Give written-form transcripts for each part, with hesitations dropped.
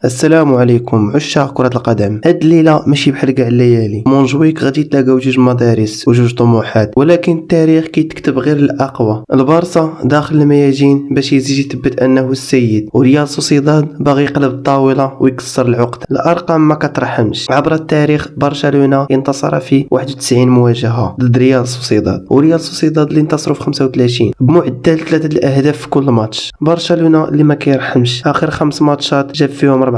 السلام عليكم عشاق كرة القدم. هاد الليلة ماشي بحال كاع الليالي، مونجويك غادي تلاقاو جوج مدارس وجوج طموحات، ولكن التاريخ كيتكتب غير الاقوى. البارسا داخل الميادين باش يزيد يثبت انه السيد، وريال سوسيداد باغي يقلب الطاولة ويكسر العقد. الارقام ما كترحمش. عبر التاريخ برشلونة انتصر في 91 مواجهة ضد ريال سوسيداد، وريال سوسيداد اللي انتصروا في 35 بمعدل 3 الاهداف في كل ماتش. برشلونة اللي ما كيرحمش، اخر 5 ماتشات جاب فيهم 14.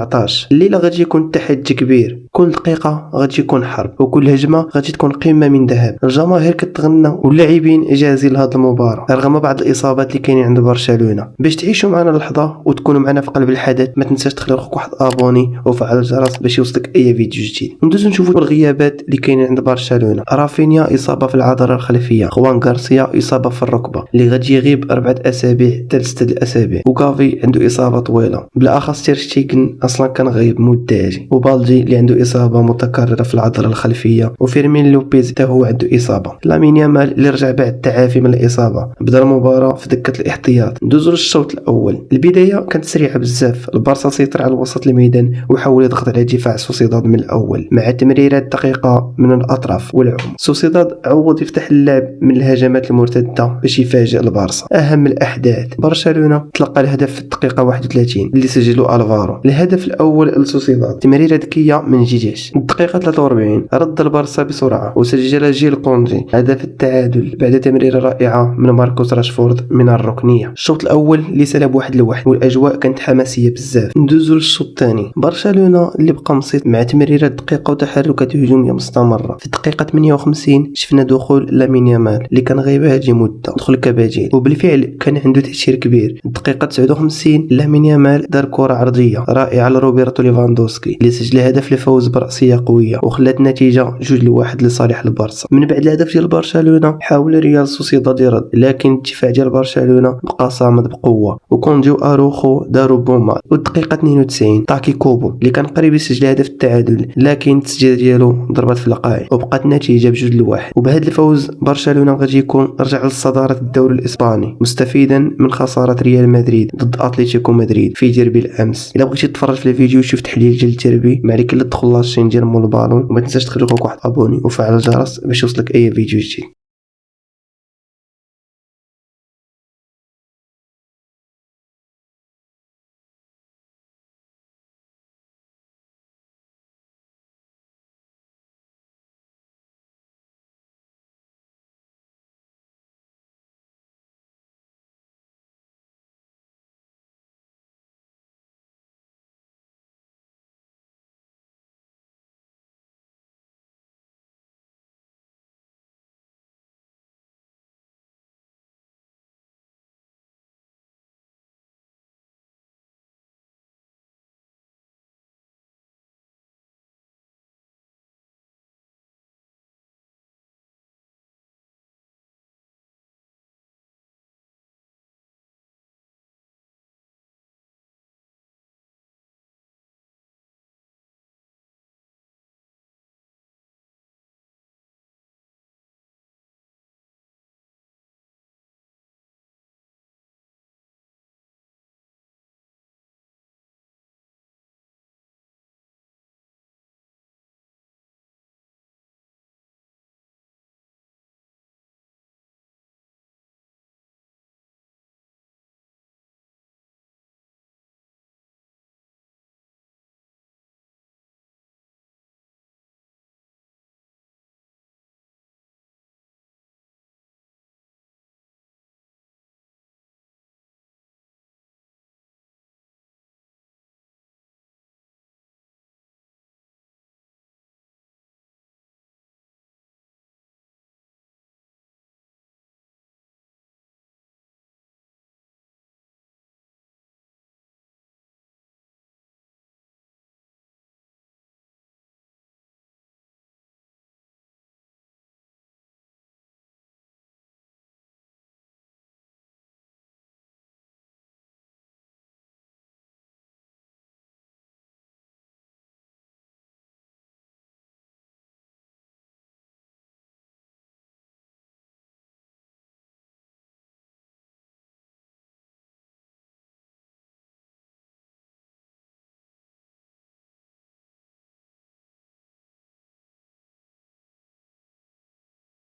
الليله غادي يكون تحدي كبير، كل دقيقه غادي يكون حرب، وكل هجمه غادي تكون قمه من ذهب. الجماهير كتغنى واللاعبين جاهزين لهاد المباراه رغم بعض الاصابات اللي كاينين عند برشلونه. باش تعيشوا معنا اللحظه وتكونوا معنا في قلب الحدث، ما تنساش تخلي لك واحد ابوني وفعل الجرس باش يوصلك اي فيديو جديد. ندوزو نشوفوا الغيابات اللي كاينين عند برشلونه. رافينيا اصابه في العضله الخلفيه، خوان غارسيا اصابه في الركبه اللي غادي يغيب 4 اسابيع حتى 6 اسابيع، وكافي عنده اصابه طويله، بالاخص تير شتيغن اصلا كان غايب مدعي، وبالدي اللي عنده اصابه متكرره في العضله الخلفيه، وفيرمين لوبيز حتى هو عنده اصابه. لامين يامال اللي رجع بعد التعافي من الاصابه بدا المباراه في دكه الاحتياط. ندوزو للشوط الاول. البدايه كانت سريعه بزاف. البارسا سيطر على وسط الميدان وحاول يضغط على دفاع سوسيداد من الاول مع تمريرات دقيقه من الاطراف والعمق. سوسيداد عوض يفتح اللعب من الهجمات المرتده باش يفاجئ البارسا. اهم الاحداث، برشلونه تلقى الهدف في الدقيقه 31 اللي سجله الفارو. الهدف الاول لسوسيداد تمريره ذكيه من جيجيش. الدقيقه 43 رد البارسا بسرعه وسجل جيل كونجي هدف التعادل بعد تمريره رائعه من ماركوس راشفورد من الركنيه. الشوط الاول اللي سلب 1-1 والاجواء كانت حماسيه بزاف. ندوزو للشوط الثاني. برشلونه اللي بقى مسيط مع تمريرات دقيقه وتحركات هجوميه مستمره. في الدقيقه 58 شفنا دخول لامين يامال اللي كان غايب هذه مده، دخل كبديل وبالفعل كان عنده تاثير كبير. الدقيقه 59 لامين يامال دار كره عرضيه رائعه لروبرتو ليفاندوسكي اللي سجل هدف الفوز براسيه قويه وخلات النتيجه 2-1 لصالح البارسا. من بعد الهدف ديال برشلونه حاول ريال سوسيداد يرد، لكن الدفاع ديال برشلونه بقى صامد بقوه، وكونجي واروخو داروا بوما. والدقيقه 92 تاكي كوبو اللي كان قريب يسجل هدف التعادل، لكن التسجيل ديالو ضربت في القاع وبقات النتيجه ب2-1. وبهذا الفوز برشلونه غادي يكون رجع لصداره الدوري الاسباني مستفيدا من خساره ريال مدريد ضد اتلتيكو مدريد في ديربي الامس. الا بغيتي تتفرج في الفيديو وتشوف تحليل ديال الديربي ما عليك الا تدخل لاشين ديال مول بالون، وما تنساش تخلي لك واحد ابوني وفعل الجرس باش يوصلك اي فيديو جديد.